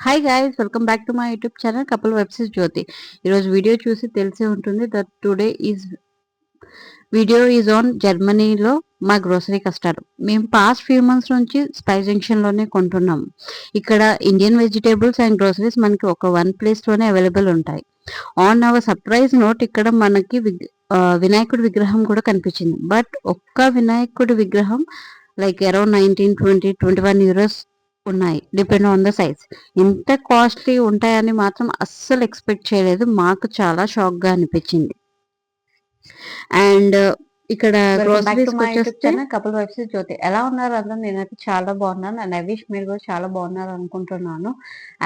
Hi guys, welcome back to my YouTube channel couple vibes Jyothi. ఈరోజు video చూసి తెలిసే ఉంటుంది that today is video is on జర్మనీలో మా గ్రోసరీ కష్టాలు. మేము పాస్ట్ ఫ్యూ మంత్స్ నుంచి స్పైస్ జంక్షన్లోనే కొంటున్నాము. ఇక్కడ ఇండియన్ వెజిటేబుల్స్ అండ్ గ్రోసరీస్ మనకి ఒక వన్ ప్లేస్లోనే అవైలబుల్ ఉంటాయి. ఆన్ అవర్ సర్ప్రైజ్ నోట్ ఇక్కడ మనకి వినాయకుడి విగ్రహం కూడా కనిపించింది. బట్ ఒక్క వినాయకుడి విగ్రహం లైక్ అరౌండ్ 19-21 euros ఉన్నాయి, డిపెండ్ ఆన్ ద సైజ్. ఇంత కాస్ట్లీ ఉంటాయని మాత్రం అస్సలు ఎక్స్పెక్ట్ చేయలేదు. మాకు చాలా షాక్ గా అనిపించింది. అండ్ ఇక్కడ గ్రోసరీస్ వచ్చేస్తే కపుల్ వైఫ్స్ జ్యోతి ఎలా ఉన్నారు అందరూ? నేనైతే చాలా బాగున్నాను అండ్ ఐ విష్ మీరు కూడా చాలా బాగున్నారు అనుకుంటున్నాను.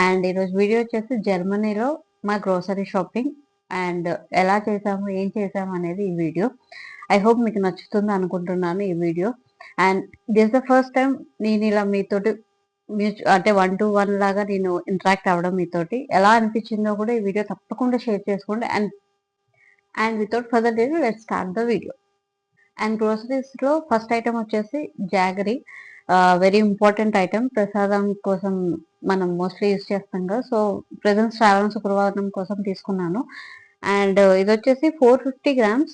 అండ్ ఈరోజు వీడియో వచ్చేసి జర్మనీలో మా గ్రోసరీ షాపింగ్ అండ్ ఎలా చేసాము, ఏం చేసాము అనేది ఈ వీడియో. ఐ హోప్ మీకు నచ్చుతుంది అనుకుంటున్నాను ఈ video. And this the first time నేను ఇలా మీతోటి అంటే 1-to-1 లాగా నేను ఇంటరాక్ట్ అవ్వడం మీతోటి ఎలా అనిపించిందో కూడా ఈ వీడియో తప్పకుండా షేర్ చేసుకోండి. And without further day let's start the video. And groceries లో ఫస్ట్ ఐటమ్ వచ్చేసి జాగరీ. వెరీ ఇంపార్టెంట్ ఐటమ్, ప్రసాదం కోసం మనం మోస్ట్లీ యూజ్ చేస్తాం కదా. సో ప్రజెంట్ శ్రావణ శుక్రవారం కోసం తీసుకున్నాను. అండ్ ఇది వచ్చేసి 450 grams.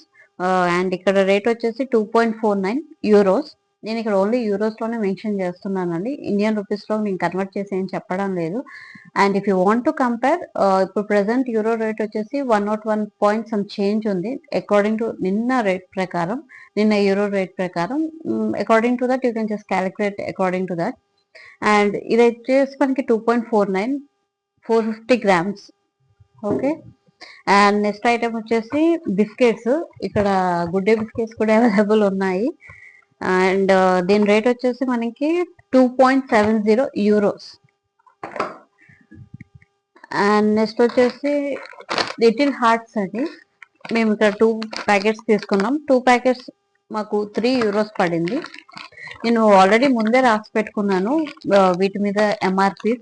అండ్ ఇక్కడ రేట్ వచ్చేసి 2.49 euros. నేను ఇక్కడ ఓన్లీ యూరోస్ లోనే మెన్షన్ చేస్తున్నానండి, ఇండియన్ రూపీస్ లో నేను కన్వర్ట్ చేసి ఏం చెప్పడం లేదు. And if you want to compare, ఇప్పుడు ప్రెసెంట్ యూరో రేట్ వచ్చేసి 101 పాయింట్ సమ్ చేంజ్ ఉంది అకార్డింగ్ టు నిన్న రేట్ ప్రకారం, నిన్న యూరో రేట్ ప్రకారం. According to that you can just calculate according to that. And ఇది వచ్చేసి మనకి 2.49, 450 grams. Okay. And next item వచ్చేసి బిస్కెట్స్. ఇక్కడ గుడ్ డే బిస్కెట్స్ కూడా అవైలబుల్ ఉన్నాయి. అండ్ దీని రేట్ వచ్చేసి మనకి 2.70 euros. అండ్ నెక్స్ట్ వచ్చేసి లిటిల్ హార్ట్స్ అండి. మేము ఇక్కడ 2 ప్యాకెట్స్ తీసుకున్నాం. 2 ప్యాకెట్స్ మాకు 3 euros పడింది. నేను ఆల్రెడీ ముందే రాసి పెట్టుకున్నాను వీటి మీద ఎంఆర్పి.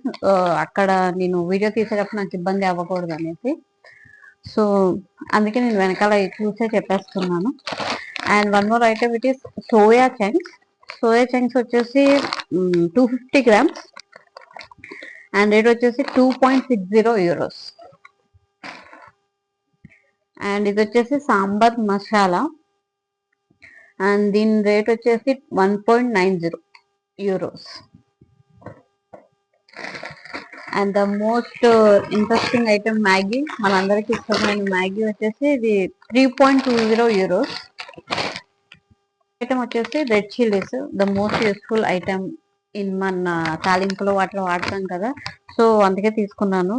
అక్కడ నేను వీడియో తీసేటప్పుడు నాకు ఇబ్బంది అవ్వకూడదు అనేసి, సో అందుకే నేను వెనకాల చూసే చెప్పేస్తున్నాను. And one more item it is soya chunks. Soya chunks వచ్చేసి 250 grams అండ్ రేట్ వచ్చేసి 2.60 euros. అండ్ ఇది వచ్చేసి సాంబార్ మసాలా అండ్ దీని రేట్ వచ్చేసి 1.90 euros. And the most interesting item Maggi. మనందరికి ఇష్టమైన మ్యాగీ వచ్చేసి ఇది 3.20 euros. ఐటమ్ వచ్చేసి red chillies, the most useful item in మన తాలింపులో వాటిలో వాడతాం కదా. సో అందుకే తీసుకున్నాను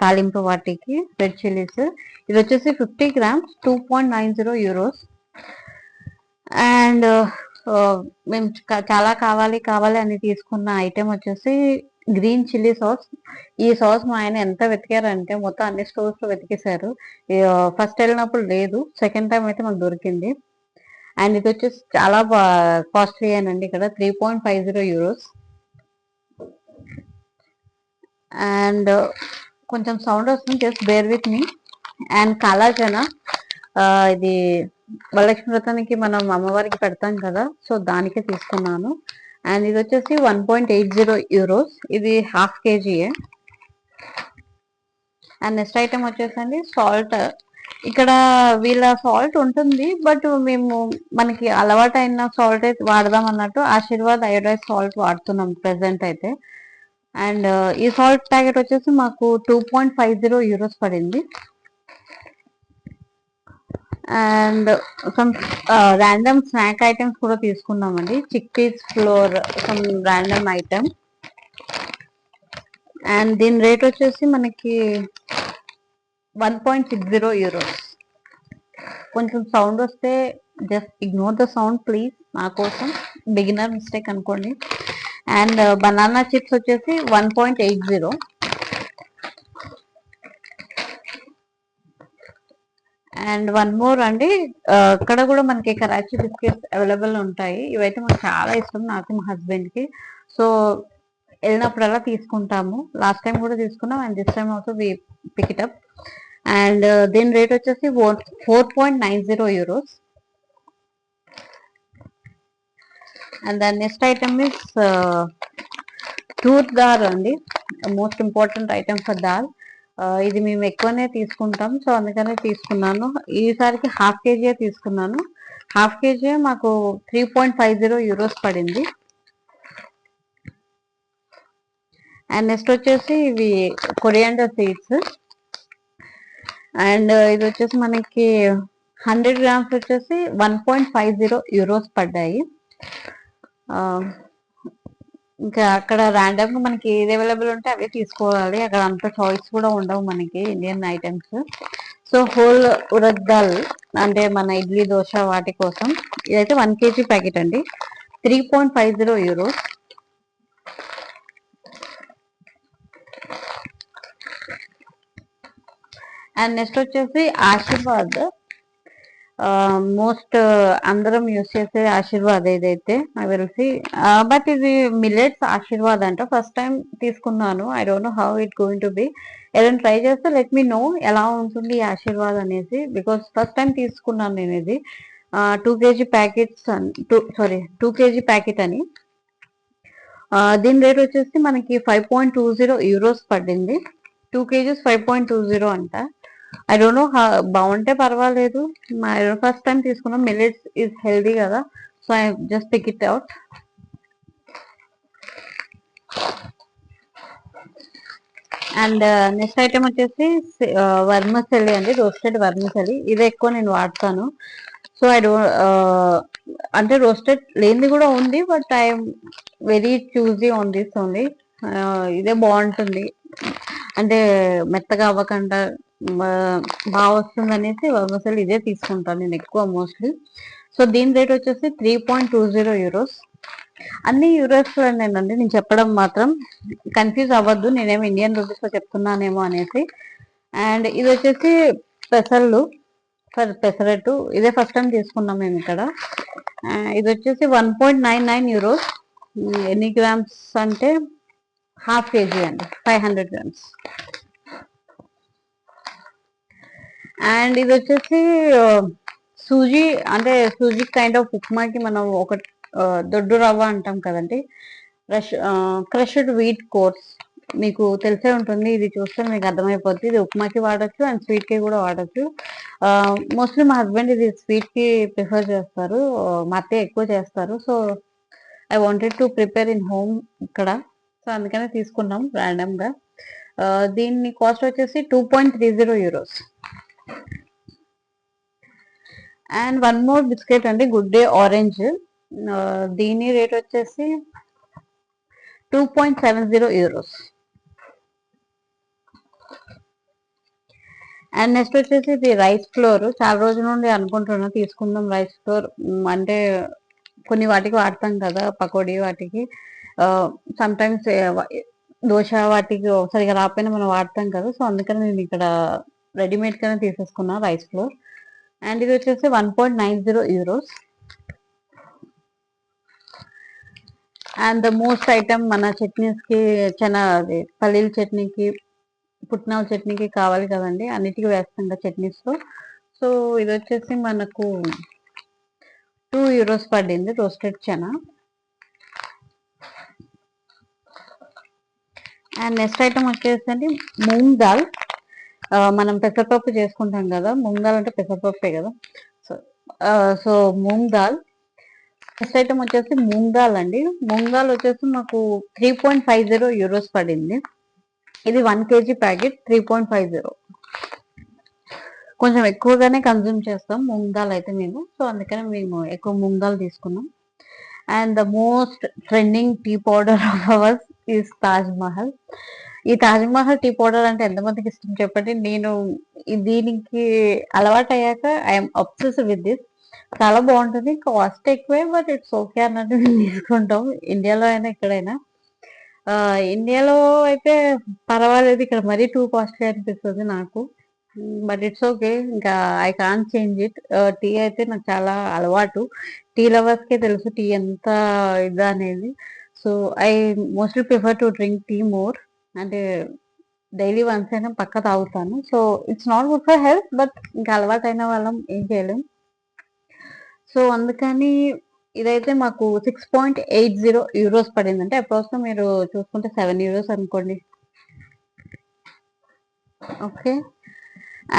తాలింపు వాటికి రెడ్ చిల్లీస్. ఇది వచ్చేసి 50 grams, 2.90 euros. అండ్ మేము చాలా కావాలి అని తీసుకున్న ఐటమ్ వచ్చేసి గ్రీన్ చిల్లీ సాస్. ఈ సాస్ మా ఆయన ఎంత వెతికారంటే మొత్తం అన్ని స్టోర్స్ లో వెతికేశారు. ఫస్ట్ వెళ్ళినప్పుడు లేదు, సెకండ్ టైం అయితే మాకు దొరికింది. అండ్ ఇది వచ్చేసి చాలా కాస్ట్లీ అనండి, ఇక్కడ 3.50 euros. అండ్ కొంచెం సౌండ్ వస్తుంది, just bear with me. And కాలాజన, ఇది వరలక్ష్మి వ్రతానికి మనం అమ్మవారికి పెడతాం కదా, సో దానికే తీసుకున్నాను. అండ్ ఇది వచ్చేసి 1.80 euros. ఇది హాఫ్ కేజీయే. అండ్ నెక్స్ట్ ఐటమ్ వచ్చేసండి సాల్ట్. ఇక్కడ వీళ్ళ సాల్ట్ ఉంటుంది, బట్ మేము మనకి అలవాటైన సాల్ట్ అయితే వాడదాం అన్నట్టు ఆశీర్వాద్ అయోడైజ్ సాల్ట్ వాడుతున్నాం ప్రెసెంట్ అయితే. అండ్ ఈ సాల్ట్ ప్యాకెట్ వచ్చేసి మాకు 2.50 euros పడింది. And some random snack items కూడా తీసుకున్నామండి. Chick peas flour, some random item. And దీని రేట్ వచ్చేసి మనకి 1.60 euros. కొంచెం సౌండ్ వస్తే just ignore the sound please, నా కోసం బిగినర్ మిస్టేక్ అనుకోండి. అండ్ బనానా చిప్స్ వచ్చేసి 1.80. అండ్ వన్ మోర్ అండి, ఇక్కడ కూడా మనకి కరాచీ బిస్కెట్స్ అవైలబుల్ ఉంటాయి. ఇవైతే మనకు చాలా ఇష్టం, నాకు మా హస్బెండ్ కి. సో వెళ్ళినప్పుడల్లా తీసుకుంటాము. లాస్ట్ టైం కూడా తీసుకున్నాం and this time also we pick it up. And దీని రేట్ వచ్చేసి 4.90 euros. అండ్ దాని next item is toor dal అండి, most important item for dal. ఇది మేము ఎక్కువనే తీసుకుంటాం, సో అందుకనే తీసుకున్నాను. ఈసారికి హాఫ్ కేజీ తీసుకున్నాను. హాఫ్ కేజీ మాకు 3.50 యూరోస్ పడింది. అండ్ నెక్స్ట్ వచ్చేసి ఇవి కొరియాండర్ సీడ్స్. అండ్ ఇది వచ్చేసి మనకి 100 గ్రామ్స్ వచ్చేసి 1.50 యూరోస్ పడ్డాయి. ఇంకా అక్కడ ర్యాండమ్ గా మనకి ఏది అవైలబుల్ ఉంటే అవే తీసుకోవాలి. అక్కడ అంత చాయిస్ కూడా ఉండవు మనకి Indian items. So whole urad dal అంటే మన ఇడ్లీ దోశ వాటి కోసం ఇదైతే 1 kg ప్యాకెట్ అండి, 3.50 యూరోస్. అండ్ నెక్స్ట్ వచ్చేసి ఆశీర్వాద్, మోస్ట్ అందరం యూస్ చేసే ఆశీర్వాద్ ఇదైతే నాకు తెలిసి. బట్ ఇది మిల్లెట్స్ ఆశీర్వాద్ అంట, ఫస్ట్ టైం తీసుకున్నాను. I don't know how it going to be. ఏదైనా ట్రై చేస్తే లెట్ మీ నో ఎలా ఉంటుంది ఈ ఆశీర్వాద్ అనేసి, బికాస్ ఫస్ట్ టైం తీసుకున్నాను నేను ఇది. 2 kg ప్యాకెట్స్, 2 kg ప్యాకెట్ అని. దీని రేట్ వచ్చేసి మనకి 5.20 యూరోస్ పడింది. 2 kgs 5.20 అంట. ఐ డోంట్ నో, బాగుంటే పర్వాలేదు. ఫస్ట్ టైం తీసుకున్నాం. మిల్లెట్స్ ఈజ్ హెల్దీ కదా, so I just pick it out. And next item వచ్చేసి వర్మసెలి అండి, రోస్టెడ్ వర్మసెలి. ఇది ఎక్కువ నేను వాడతాను. సో ఐ డోంట్, అంటే రోస్టెడ్ లేనిది కూడా ఉంది, but I'm very choosy on this only. ఇదే బాగుంటుంది, అంటే మెత్తగా అవ్వకుండా బాగా వస్తుంది అనేసి వర్మసెలి ఇదే తీసుకుంటాను నేను ఎక్కువ మోస్ట్లీ. సో దీని రేట్ వచ్చేసి 3.20 యూరోస్. అన్ని యూరోస్ లోనేనండి నేను చెప్పడం, మాత్రం కన్ఫ్యూజ్ అవ్వద్దు నేనేమో ఇండియన్ రూపీస్ లో చెప్తున్నానేమో అనేసి. అండ్ ఇది వచ్చేసి పెసర్లు, పెసరట్టు. ఇదే ఫస్ట్ టైం తీసుకున్నాం మేము ఇక్కడ. ఇది వచ్చేసి 1.99 యూరోస్. ఎన్ని గ్రామ్స్ అంటే హాఫ్ కేజీ అండి, 500 గ్రామ్స్. అండ్ ఇది వచ్చేసి సూజీ, అంటే సూజీ కైండ్ ఆఫ్ ఉప్మాకి మనం ఒక దొడ్డు రవ్వ అంటాం కదండి, క్రష్డ్ వీట్ కోర్స్. మీకు తెలిసే ఉంటుంది, ఇది చూస్తే మీకు అర్థమైపోతుంది. ఇది ఉప్మాకి వాడచ్చు అండ్ స్వీట్ కి కూడా వాడచ్చు. మోస్ట్లీ మా హస్బెండ్ ఇది స్వీట్ కి ప్రిఫర్ చేస్తారు, మా అత్తయ్య ఎక్కువ చేస్తారు. So I wanted to prepare in home ఇక్కడ, సో అందుకనే తీసుకున్నాం ర్యాండమ్ గా. దీని కాస్ట్ వచ్చేసి 2.30 euros. And one more biscuit అండి, గుడ్ డే ఆరెంజ్. దీని రేట్ వచ్చేసి 2.70 యూరోస్. అండ్ నెక్స్ట్ వచ్చేసి ఇది రైస్ ఫ్లోర్. చాలా రోజుల నుండి అనుకుంటున్నా తీసుకుందాం రైస్ ఫ్లోర్, అంటే కొన్ని వాటికి వాడతాం కదా, పకోడీ వాటికి, సమ్ టైమ్స్ దోశ వాటికి సరిగా రాకపోయినా మనం వాడతాం కదా. సో అందుకని నేను ఇక్కడ రెడీమేడ్ గానే తీసేసుకున్నా రైస్ ఫ్లోర్. అండ్ ఇది వచ్చేసి 1.90 euros. And the most item మన చట్నీస్ కి, అది పల్లీల చట్నీకి, పుట్నాల చట్నీకి కావాలి కదండి, అన్నిటికీ వేస్తాం కదా చట్నీస్ లో. సో ఇది వచ్చేసి మనకు 2 యూరోస్ పడింది, roasted chana. And next item వచ్చేసి మూంగ్ దాల్. మనం పెసరపప్పు చేసుకుంటాం కదా, మూంగ్ దాల్ అంటే పెసరపప్పే కదా. So moong dal. Next item వచ్చేసి మూంగ్ దాల్ అండి. మూంగ్ దాల్ వచ్చేసి మాకు 3.50 యూరోస్ పడింది. ఇది 1 kg ప్యాకెట్, 3.50. కొంచెం ఎక్కువగానే కన్జ్యూమ్ చేస్తాం మూంగ్ దాల్ అయితే మేము, సో అందుకని మేము ఎక్కువ మూంగ్ దాల్ తీసుకున్నాం. And the most trending tea powder of ours is Taj Mahal. ఈ తాజ్ మహల్ టీ పౌడర్ అంటే ఎంతమందికి ఇష్టం చెప్పండి. నేను దీనికి అలవాటు అయ్యాక ఐఎమ్ అబ్సెస్డ్ విత్ దిస్. చాలా బాగుంటుంది, కాస్ట్ ఎక్కువే, బట్ ఇట్స్ ఓకే అన్నట్టు తీసుకుంటాం, ఇండియాలో అయినా ఎక్కడైనా. ఇండియాలో అయితే పర్వాలేదు, ఇక్కడ మరీ టూ కాస్ట్లీ అనిపిస్తుంది నాకు, బట్ ఇట్స్ ఓకే. ఇంకా I can't change it. Tea అయితే నాకు చాలా అలవాటు, టీ లవర్స్ కే తెలుసు టీ ఎంత ఇదా అనేది. So I mostly prefer to drink tea more, అంటే డైలీ వన్స్ అయినా పక్క తాగుతాను. So it's not good for health, but ఇంకా అలవాటు అయిన వాళ్ళం ఏం చేయలేం. సో అందుకని ఇదైతే మాకు 6.80 యూరోస్ పడిందంటే అప్రాక్స్ మీరు చూసుకుంటే 7 యూరోస్ అనుకోండి. Okay.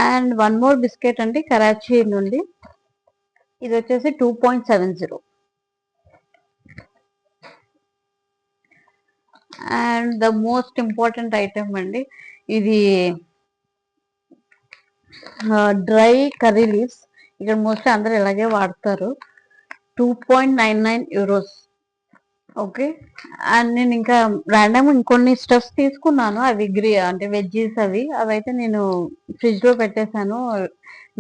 And one more biscuit అండి కరాచీ నుండి. ఇది వచ్చేసి 2.70. And the most important item అండి ఇది డ్రై కర్రీ లీవ్స్. ఇక్కడ మోస్ట్లీ అందరూ ఇలాగే వాడతారు. 2.99 యూరోస్. ఓకే. అండ్ నేను ఇంకా ర్యాండమ్ ఇంకొన్ని స్టఫ్స్ తీసుకున్నాను. అవి అంటే వెజ్జీస్ అవైతే నేను ఫ్రిడ్జ్ లో పెట్టేశాను.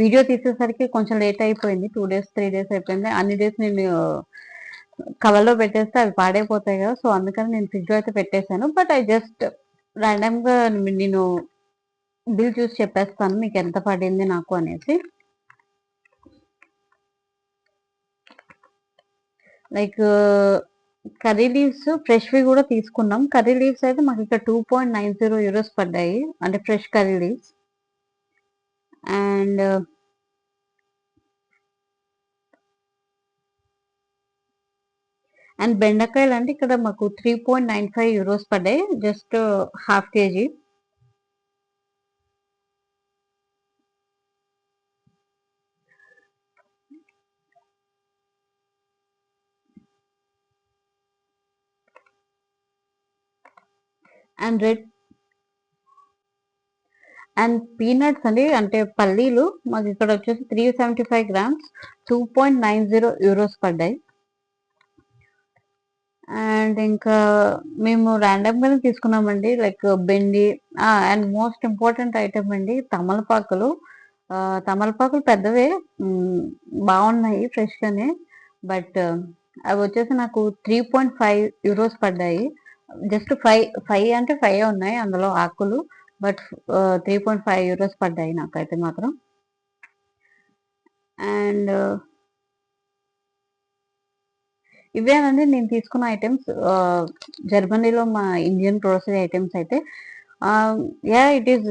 వీడియో తీసేసరికి కొంచెం లేట్ అయిపోయింది. 2 days 3 days అయిపోయింది. అన్ని డేస్ నేను కవర్ లో పెట్టేస్తే అవి పాడైపోతాయి కదా, సో అందుకని నేను ఫ్రిడ్జ్ లో అయితే పెట్టేశాను. బట్ ఐ జస్ట్ ర్యాండమ్ గా నేను బిల్ చూసి చెప్పేస్తాను మీకు ఎంత పడింది నాకు అనేసి. లైక్ కర్రీ లీవ్స్ ఫ్రెష్వి కూడా తీసుకున్నాం. కర్రీ లీవ్స్ అయితే మాకు ఇక్కడ 2.90 యూరోస్ పడ్డాయి, అంటే ఫ్రెష్ కర్రీ లీవ్స్. అండ్ బెండకాయలు అంటే ఇక్కడ మాకు 3.95 యూరోస్ పడ్డాయి, just half KG. And peanuts అండి, అంటే పల్లీలు మాకు ఇక్కడ వచ్చేసి 375 grams 2.90 యూరోస్ పడ్డాయి. అండ్ ఇంకా మేము ర్యాండమ్ గానే తీసుకున్నామండి, like bhindi. And most important item అండి తమలపాకులు. తమలపాకులు పెద్దవే, బాగున్నాయి ఫ్రెష్ గానే. బట్ అవి వచ్చేసి నాకు 3.5 యూరోస్ పడ్డాయి. జస్ట్ 5 అంటే 5 ఉన్నాయి అందులో ఆకులు. బట్ 3.5 యూరోస్ పడ్డాయి నాకైతే మాత్రం. అండ్ ఇవేనండి నేను తీసుకున్న ఐటమ్స్ జర్మనీలో మా ఇండియన్ గ్రోసరీ ఐటమ్స్ అయితే. Yeah it is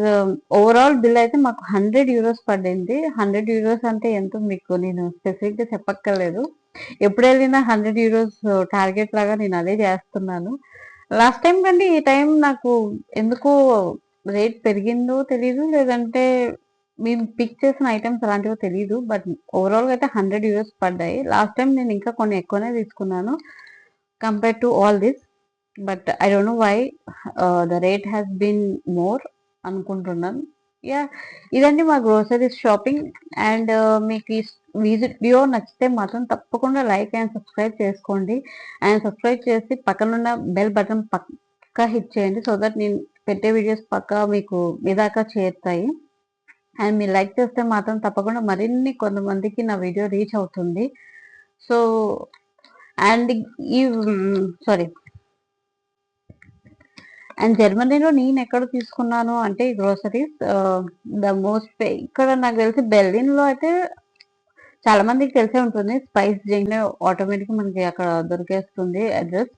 overall bill అయితే మాకు 100 యూరోస్ పడింది. 100 యూరోస్ అంటే ఎంతో మీకు నేను స్పెసిఫిక్ గా చెప్పక్కర్లేదు. ఎప్పుడు వెళ్ళినా 100 యూరోస్ టార్గెట్ లాగా నేను అదే చేస్తున్నాను. లాస్ట్ టైం కంటే ఈ టైం నాకు ఎందుకో రేట్ పెరిగిందో తెలీదు, లేదంటే మేము పిక్ చేసిన ఐటమ్స్ అలాంటివో తెలియదు. బట్ ఓవరాల్ గా అయితే 100 యూరోస్ పడ్డాయి. లాస్ట్ టైం నేను ఇంకా కొన్ని ఎక్కువనే తీసుకున్నాను compare to all this. But I don't know why the rate has been more అనుకుంటున్నాను. యా ఇదండి మా గ్రోసరీస్ షాపింగ్. అండ్ మీకు ఈ వీడియో నచ్చితే మాత్రం తప్పకుండా లైక్ అండ్ సబ్స్క్రైబ్ చేసుకోండి. అండ్ సబ్స్క్రైబ్ చేసి పక్కనున్న బెల్ బటన్ పక్కా హిట్ చేయండి, సో దట్ నేను పెట్టే వీడియోస్ పక్కా మీకు మీ దాకా చేరుతాయి. అండ్ మీరు లైక్ చేస్తే మాత్రం తప్పకుండా మరిన్ని కొంతమందికి నా వీడియో రీచ్ అవుతుంది. సో అండ్ ఈ సారీ అండ్ జర్మనీలో నేను ఎక్కడ తీసుకున్నాను అంటే ఈ గ్రోసరీస్ ద మోస్ట్ ఇక్కడ నాకు తెలిసి బెర్లిన్ లో అయితే చాలా మందికి తెలిసే ఉంటుంది. స్పైస్ జంక్షన్ ఆటోమేటిక్ మనకి అక్కడ దొరికేస్తుంది అడ్రస్.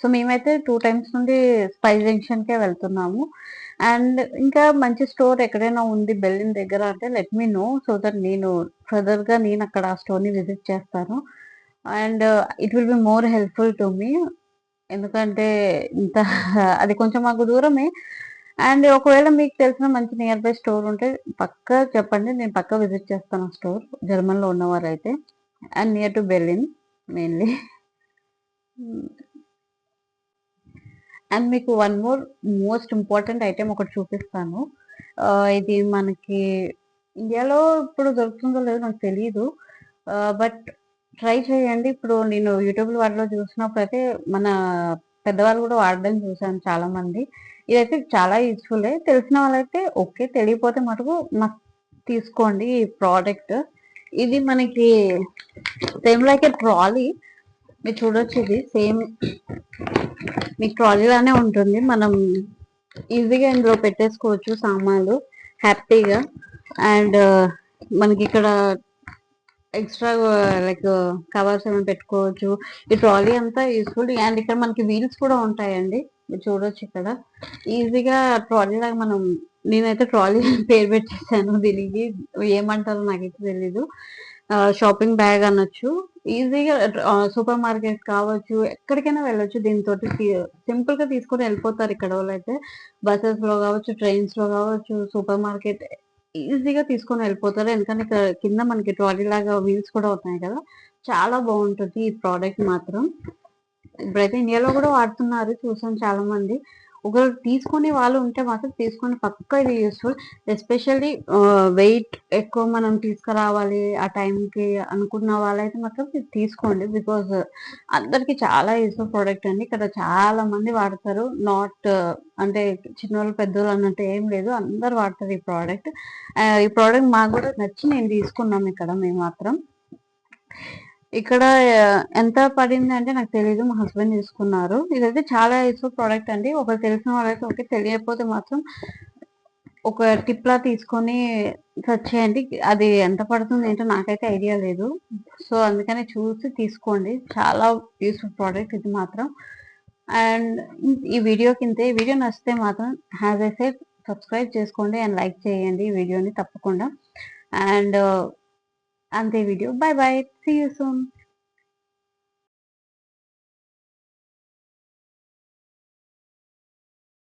సో మేమైతే 2 times నుండి స్పైస్ జంక్షన్ కే వెళ్తున్నాము. అండ్ ఇంకా మంచి స్టోర్ ఎక్కడైనా ఉంది బెర్లిన్ దగ్గర అంటే let me know, so that నేను ఫర్దర్ గా నేను అక్కడ ఆ స్టోర్ ని విజిట్ చేస్తాను. And it will be more helpful to me, ఎందుకంటే ఇంత అది కొంచెం మాకు దూరమే. అండ్ ఒకవేళ మీకు తెలిసిన మంచి నియర్ బై స్టోర్ ఉంటే పక్కా చెప్పండి, నేను పక్కా విజిట్ చేస్తాను స్టోర్ జర్మన్లో ఉన్నవారు అయితే. And near to Berlin mainly. And మీకు one more most important item ఒకటి చూపిస్తాను. ఇది మనకి ఇండియాలో ఇప్పుడు దొరుకుతుందో లేదో నాకు తెలియదు, బట్ ట్రై చేయండి. ఇప్పుడు నేను యూట్యూబ్ వాటిలో చూసినప్పుడు అయితే మన పెద్దవాళ్ళు కూడా వాడడం చూసాను చాలా మంది. ఇదైతే చాలా యూస్ఫుల్. తెలిసిన వాళ్ళైతే ఓకే, తెలియకపోతే మటుకు నాకు తీసుకోండి ఈ ప్రోడక్ట్. ఇది మనకి సేమ్ లైక్ ఏ ట్రాలీ, మీరు చూడొచ్చు. ఇది సేమ్ మీకు ట్రాలీ లానే ఉంటుంది. మనం ఈజీగా ఇందులో పెట్టేసుకోవచ్చు సామాన్లు హ్యాపీగా. అండ్ మనకి ఇక్కడ ఎక్స్ట్రా లైక్ కవర్స్ ఏమైనా పెట్టుకోవచ్చు. ఈ ట్రాలీ అంతా యూస్ఫుల్. అండ్ ఇక్కడ మనకి వీల్స్ కూడా ఉంటాయండి, మీరు చూడొచ్చు ఇక్కడ ఈజీగా ట్రాలీ లాగా. నేనైతే ట్రాలీ పేరు పెట్టేసాను దీనికి, ఏమంటారో నాకైతే తెలీదు. షాపింగ్ బ్యాగ్ అనొచ్చు. ఈజీగా సూపర్ మార్కెట్ కావచ్చు, ఎక్కడికైనా వెళ్ళొచ్చు దీనితోటి. సింపుల్ గా తీసుకొని వెళ్ళిపోతారు ఇక్కడ వాళ్ళైతే. బసెస్ లో కావచ్చు, ట్రైన్స్ లో కావచ్చు, సూపర్ మార్కెట్ ఈజీగా తీసుకొని వెళ్ళిపోతారు. ఎందుకంటే ఇక్కడ కింద మనకి ట్రాలీ లాగా వీల్స్ కూడా ఉన్నాయి కదా. చాలా బాగుంటుంది ఈ ప్రోడక్ట్ మాత్రం. ఇప్పుడైతే ఇండియాలో కూడా వాడుతున్నారు, చూసాను చాలా మంది. ఒకవేళ తీసుకునే వాళ్ళు ఉంటే మాత్రం తీసుకొని పక్కా ఇది యూస్ఫుల్. ఎస్పెషల్లీ వెయిట్ ఎక్కువ మనం తీసుకురావాలి ఆ టైంకి అనుకున్న వాళ్ళైతే మాత్రం ఇది తీసుకోండి. బికాజ్ అందరికి చాలా యూస్ఫుల్ ప్రోడక్ట్ అండి. ఇక్కడ చాలా మంది వాడతారు. నాట్ అంటే చిన్నోళ్ళు పెద్దోళ్ళు అన్నట్టు ఏం లేదు, అందరు వాడతారు ఈ ప్రోడక్ట్. ఈ ప్రోడక్ట్ మాకు కూడా నచ్చి నేను తీసుకున్నాం ఇక్కడ మేము మాత్రం. ఇక్కడ ఎంత పడింది అంటే నాకు తెలియదు, మా హస్బెండ్ తీసుకున్నారు. ఇదైతే చాలా యూస్ఫుల్ ప్రోడక్ట్ అండి. ఒకరు తెలిసిన వాళ్ళైతే ఓకే, తెలియకపోతే మాత్రం ఒక టిప్ లా తీసుకొని సెర్చ్ చేయండి. అది ఎంత పడుతుంది ఏంటో నాకైతే ఐడియా లేదు. సో అందుకనే చూసి తీసుకోండి. చాలా యూస్ఫుల్ ప్రోడక్ట్ ఇది మాత్రం. అండ్ ఈ వీడియోకి ఇంతే. ఈ వీడియో నచ్చితే మాత్రం హ్యాజ్ ఐ సెడ్ సబ్స్క్రైబ్ చేసుకోండి అండ్ లైక్ చేయండి ఈ వీడియోని తప్పకుండా. అండ్ అంతే video. Bye bye, see you soon.